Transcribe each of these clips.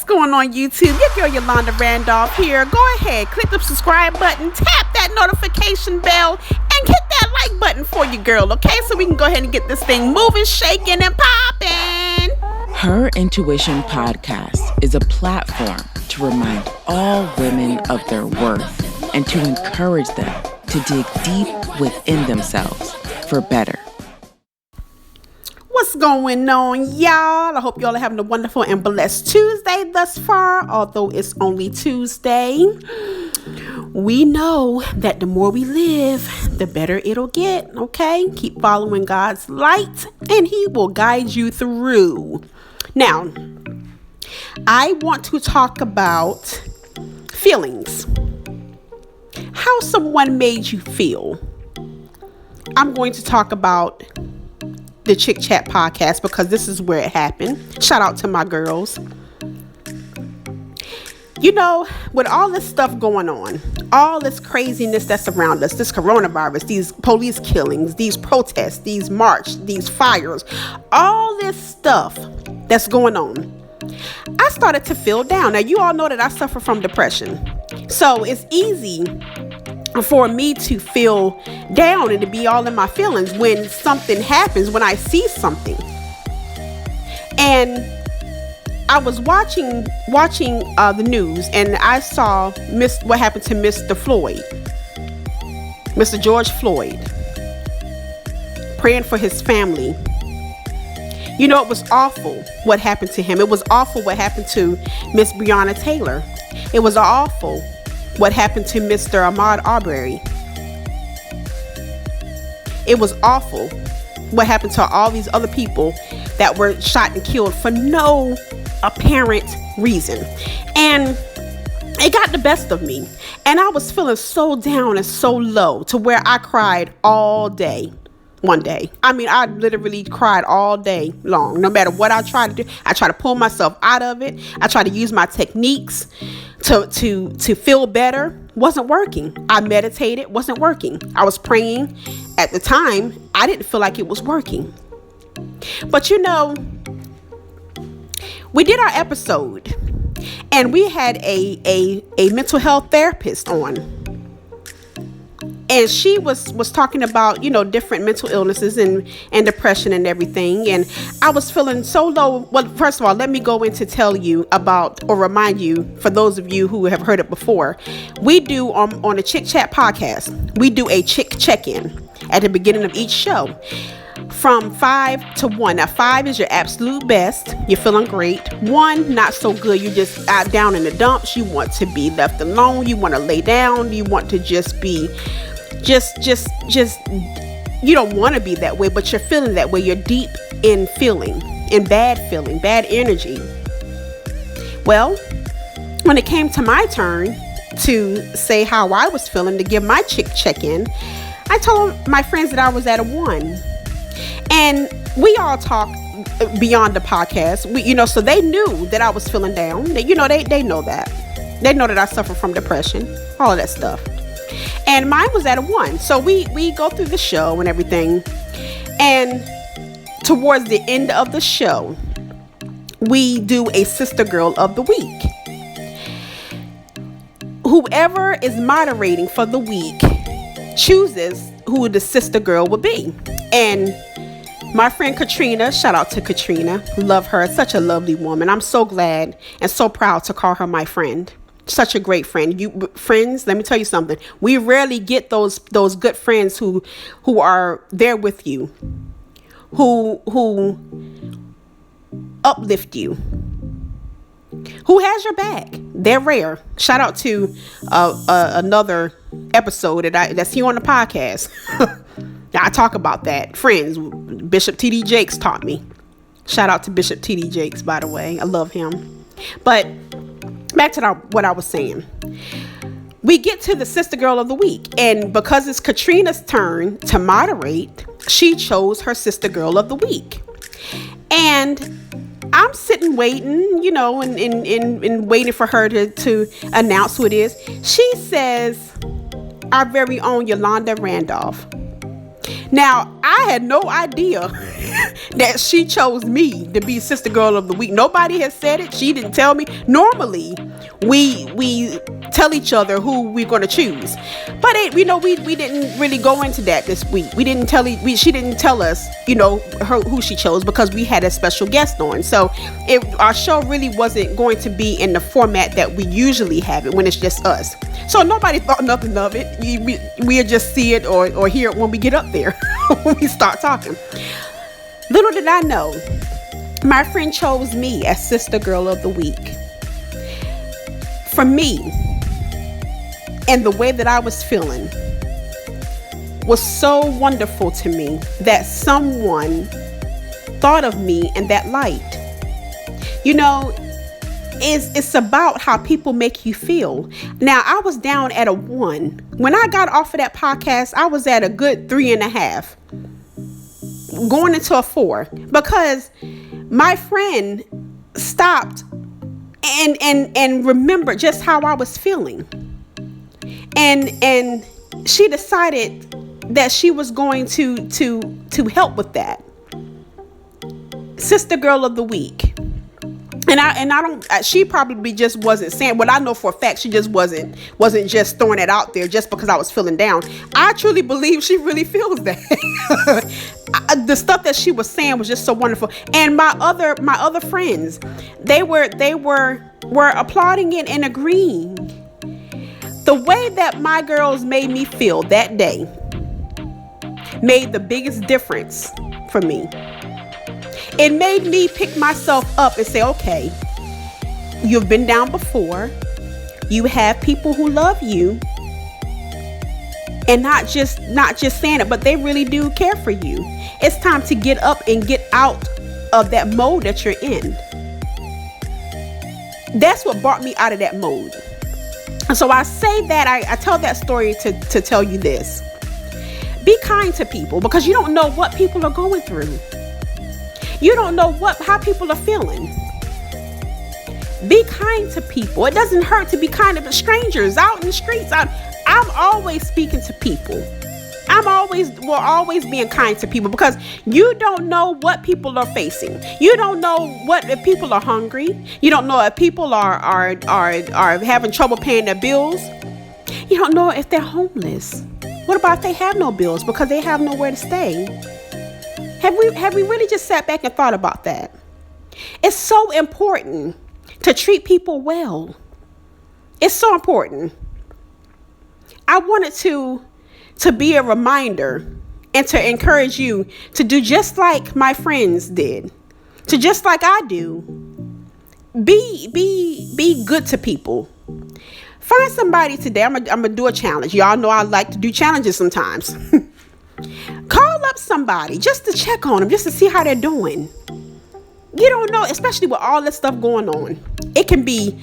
going on YouTube? Your girl Yolanda Randolph here. Go ahead, click the subscribe button, tap that notification bell, and hit that like button for you, girl, okay? So we can go ahead and get this thing moving, shaking, and popping. Her Intuition Podcast is a platform to remind all women of their worth and to encourage them to dig deep within themselves for better. What's going on, y'all? I hope y'all are having a wonderful and blessed Tuesday thus far, although it's only Tuesday. We know that the more we live, the better it'll get, okay? Keep following God's light, and He will guide you through. Now, I want to talk about feelings. How someone made you feel. I'm going to talk about the Chick Chat podcast because this is where it happened. Shout out to my girls. You know, with all this stuff going on, all this craziness that's around us, this coronavirus, these police killings, these protests, these march, these fires, all this stuff that's going on, I started to feel down. Now, you all know that I suffer from depression. So it's easy for me to feel down and to be all in my feelings when something happens, when I see something. And I was watching the news, and I saw what happened to Mr. George Floyd, praying for his family. You know, it was awful what happened to him. It was awful what happened to Miss Breonna Taylor. It was awful what happened to Mr. Ahmaud Arbery. It was awful what happened to all these other people that were shot and killed for no apparent reason. And it got the best of me. And I was feeling so down and so low to where I cried all day. One day. I mean, I literally cried all day long. No matter what I tried to do, I tried to pull myself out of it. I tried to use my techniques to feel better. Wasn't working. I meditated. Wasn't working. I was praying. At the time, I didn't feel like it was working. But you know, we did our episode, and we had a mental health therapist on. And she was talking about, you know, different mental illnesses and depression and everything. And I was feeling so low. Well, first of all, let me go in to tell you about, or remind you, for those of you who have heard it before, we do on the Chick Chat podcast, we do a chick check-in at the beginning of each show from 5 to 1. Now, 5 is your absolute best. You're feeling great. 1, not so good. You're just out down in the dumps. You want to be left alone. You want to lay down. You want to just be you don't want to be that way, but you're feeling that way. You're deep in feeling, in bad energy. Well, when it came to my turn to say how I was feeling, to give my chick check-in, I told my friends that I was at a 1. And we all talk beyond the podcast. So they knew that I was feeling down. They know that. They know that I suffer from depression, all of that stuff. And mine was at a 1. So we go through the show and everything. And towards the end of the show, we do a Sister Girl of the Week. Whoever is moderating for the week chooses who the Sister Girl will be. And my friend Katrina, shout out to Katrina, love her, such a lovely woman. I'm so glad and so proud to call her my friend. Such a great friend. Friends, let me tell you something. We rarely get those good friends who are there with you, who uplift you, who has your back. They're rare. Shout out to another episode that's here on the podcast. I talk about that. Friends, Bishop T.D. Jakes taught me. Shout out to Bishop T.D. Jakes, by the way. I love him. But back to what I was saying. We get to the Sister Girl of the Week. And because it's Katrina's turn to moderate, she chose her Sister Girl of the Week. And I'm sitting waiting, and waiting for her to announce who it is. She says, our very own Yolanda Randolph. Now, I had no idea that she chose me to be Sister Girl of the Week. Nobody has said it. She didn't tell me. Normally, we tell each other who we're going to choose. But we didn't really go into that this week. She didn't tell us, who she chose, because we had a special guest on. So our show really wasn't going to be in the format that we usually have it when it's just us. So nobody thought nothing of it. We'll just see it or hear it when we get up there, when we start talking. Little did I know, my friend chose me as Sister Girl of the Week. For me, and the way that I was feeling was so wonderful to me that someone thought of me in that light. It's about how people make you feel. Now, I was down at a 1. When I got off of that podcast, I was at a good 3.5, going into a 4, because my friend stopped and remembered just how I was feeling. And she decided that she was going to help with that. Sister Girl of the Week. She probably just wasn't saying, well, I know for a fact she just wasn't just throwing it out there just because I was feeling down. I truly believe she really feels that. The stuff that she was saying was just so wonderful. And my other friends, they were applauding it and agreeing. The way that my girls made me feel that day made the biggest difference for me. It made me pick myself up and say, okay, you've been down before. You have people who love you, and not just saying it, but they really do care for you. It's time to get up and get out of that mode that you're in. That's what brought me out of that mode. And so I say that, I tell that story to tell you this. Be kind to people, because you don't know what people are going through. You don't know how people are feeling. Be kind to people. It doesn't hurt to be kind to strangers out in the streets. I'm always speaking to people. We're always being kind to people, because you don't know what people are facing. You don't know if people are hungry. You don't know if people are having trouble paying their bills. You don't know if they're homeless. What about if they have no bills because they have nowhere to stay? Have we really just sat back and thought about that? It's so important to treat people well. It's so important. I wanted to be a reminder and to encourage you to do just like my friends did, to just like I do. Be good to people. Find somebody today. I'm gonna do a challenge. Y'all know I like to do challenges sometimes. Call up somebody just to check on them, just to see how they're doing. You don't know, especially with all this stuff going on. It can be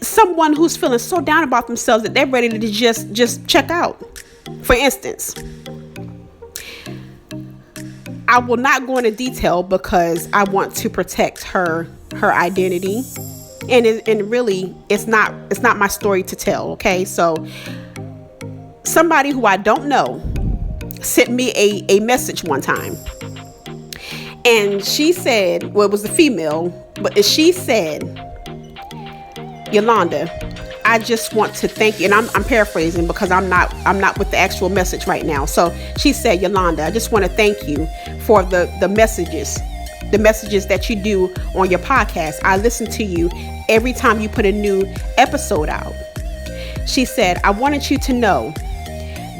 someone who's feeling so down about themselves that they're ready to just check out. For instance, I will not go into detail because I want to protect her identity, and really it's not my story to tell. Okay, so somebody who I don't know sent me a message one time, and she said, well, it was a female, but she said, Yolanda, I just want to thank you. And I'm paraphrasing because I'm not with the actual message right now. So she said, Yolanda, I just want to thank you for the messages that you do on your podcast. I listen to you every time you put a new episode out. She said, I wanted you to know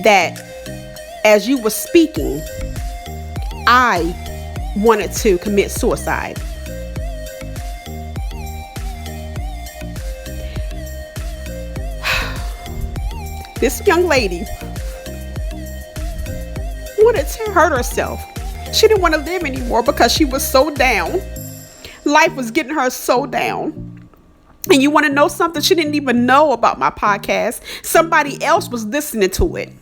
that as you were speaking, I wanted to commit suicide. This young lady wanted to hurt herself. She didn't want to live anymore because she was so down. Life was getting her so down. And you want to know something? She didn't even know about my podcast. Somebody else was listening to it.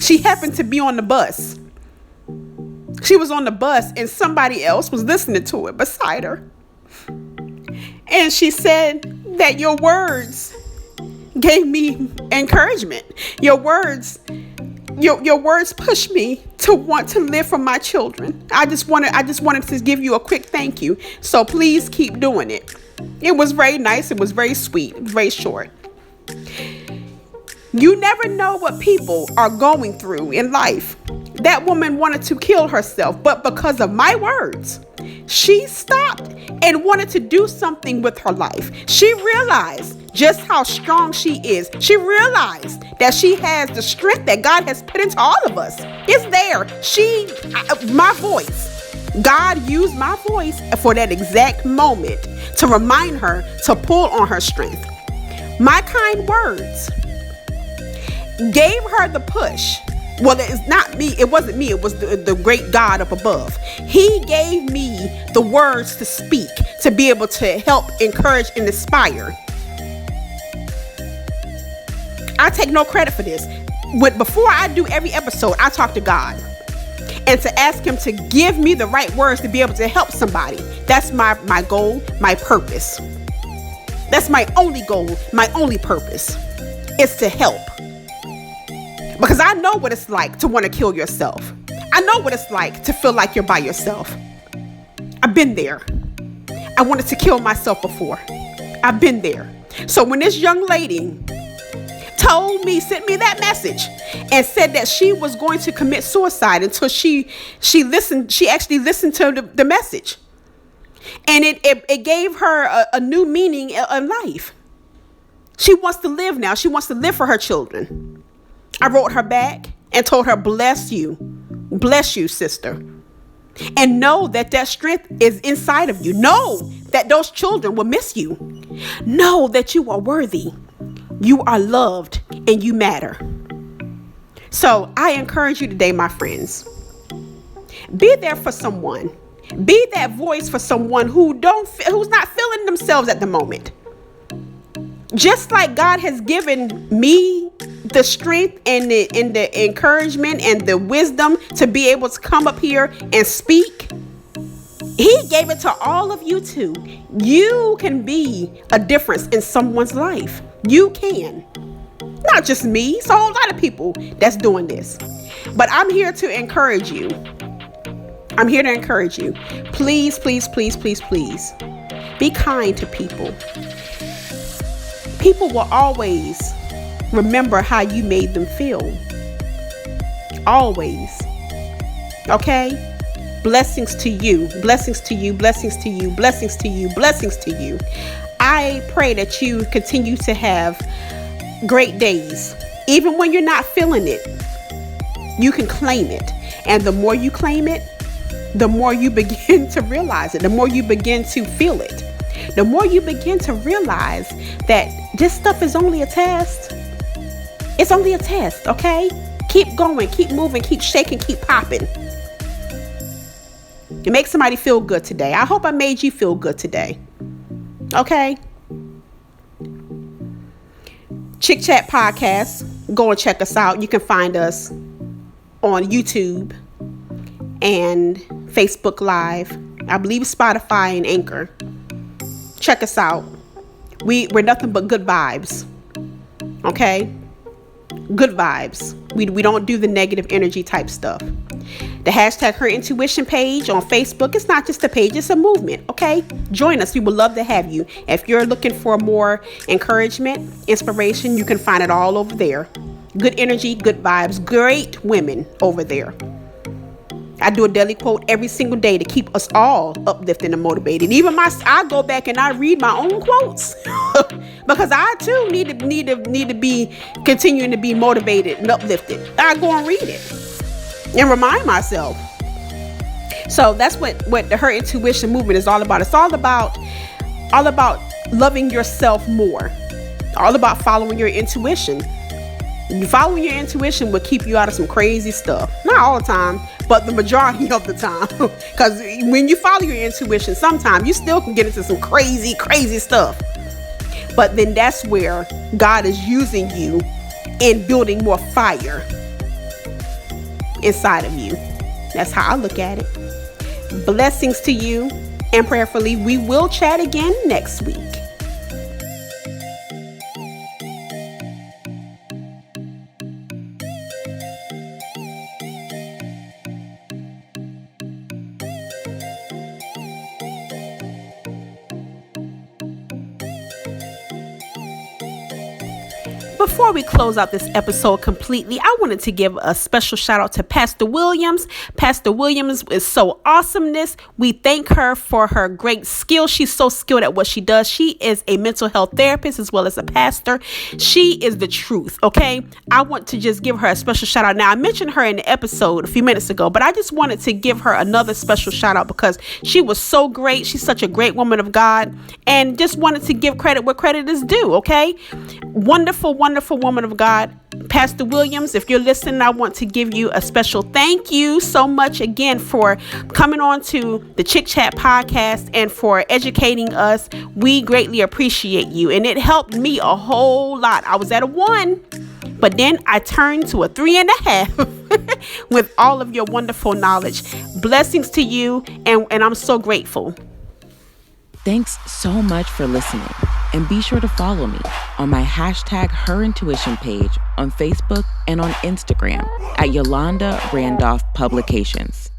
She happened to be on the bus. She was on the bus and somebody else was listening to it beside her. And she said that your words gave me encouragement. Your words pushed me to want to live for my children. I just wanted to give you a quick thank you. So please keep doing it. It was very nice. It was very sweet, very short. You never know what people are going through in life. That woman wanted to kill herself, but because of my words, she stopped and wanted to do something with her life. She realized just how strong she is. She realized that she has the strength that God has put into all of us. It's there. My voice. God used my voice for that exact moment to remind her to pull on her strength. My kind words gave her the push. Well, it's not me. It wasn't me. It was the great God up above. He gave me the words to speak, to be able to help, encourage, and inspire. I take no credit for this. Before I do every episode, I talk to God and to ask him to give me the right words to be able to help somebody. That's my goal, my purpose. That's my only goal, my only purpose is to help. Because I know what it's like to want to kill yourself. I know what it's like to feel like you're by yourself. I've been there. I wanted to kill myself before. I've been there. So when this young lady sent me that message and said that she was going to commit suicide until she actually listened to the message. And it gave her a new meaning in life. She wants to live now. She wants to live for her children. I wrote her back and told her, bless you, sister. And know that strength is inside of you. Know that those children will miss you. Know that you are worthy. You are loved and you matter. So I encourage you today, my friends, be there for someone. Be that voice for someone who's not feeling themselves at the moment. Just like God has given me the strength and the encouragement and the wisdom to be able to come up here and speak, he gave it to all of you too. You can be a difference in someone's life. You can. Not just me. It's a whole lot of people that's doing this. But I'm here to encourage you. I'm here to encourage you. Please, please, please, please, please. Be kind to people. People will always remember how you made them feel. Always. Okay? Blessings to you. Blessings to you. Blessings to you. Blessings to you. Blessings to you. I pray that you continue to have great days. Even when you're not feeling it, you can claim it. And the more you claim it, the more you begin to realize it. The more you begin to feel it. The more you begin to realize that this stuff is only a test. It's only a test, okay? Keep going, keep moving, keep shaking, keep popping. It makes somebody feel good today. I hope I made you feel good today. Okay? Chick Chat Podcast. Go and check us out. You can find us on YouTube and Facebook Live. I believe Spotify and Anchor. Check us out. We're nothing but good vibes. Okay? Good vibes. We don't do the negative energy type stuff. The hashtag Her Intuition page on Facebook. It's not just a page, it's a movement. Okay? Join us. We would love to have you. If you're looking for more encouragement, inspiration, you can find it all over there. Good energy, good vibes, great women over there. I do a daily quote every single day to keep us all uplifted and motivated. Even I go back and I read my own quotes because I too need to be continuing to be motivated and uplifted. I go and read it and remind myself. So that's what the Her Intuition movement is all about. It's all about loving yourself more. All about following your intuition. Following your intuition will keep you out of some crazy stuff. Not all the time, but the majority of the time. Because when you follow your intuition, sometimes you still can get into some crazy, crazy stuff. But then that's where God is using you in building more fire inside of you. That's how I look at it. Blessings to you, and prayerfully, we will chat again next week. Before we close out this episode completely, I wanted to give a special shout out to Pastor Williams. Pastor Williams is so awesomeness. We thank her for her great skill. She's so skilled at what she does. She is a mental health therapist as well as a pastor. She is the truth, okay? I want to just give her a special shout out. Now, I mentioned her in the episode a few minutes ago, but I just wanted to give her another special shout out because she was so great. She's such a great woman of God, and just wanted to give credit where credit is due, okay? Wonderful woman of God, Pastor Williams. If you're listening, I want to give you a special thank you so much again for coming on to the Chick Chat podcast and for educating us. We greatly appreciate you, and it helped me a whole lot. I was at a 1, but then I turned to a 3.5 with all of your wonderful knowledge. Blessings to you, and I'm so grateful. Thanks so much for listening, and be sure to follow me on my #HerIntuition page on Facebook and on Instagram at Yolanda Randolph Publications.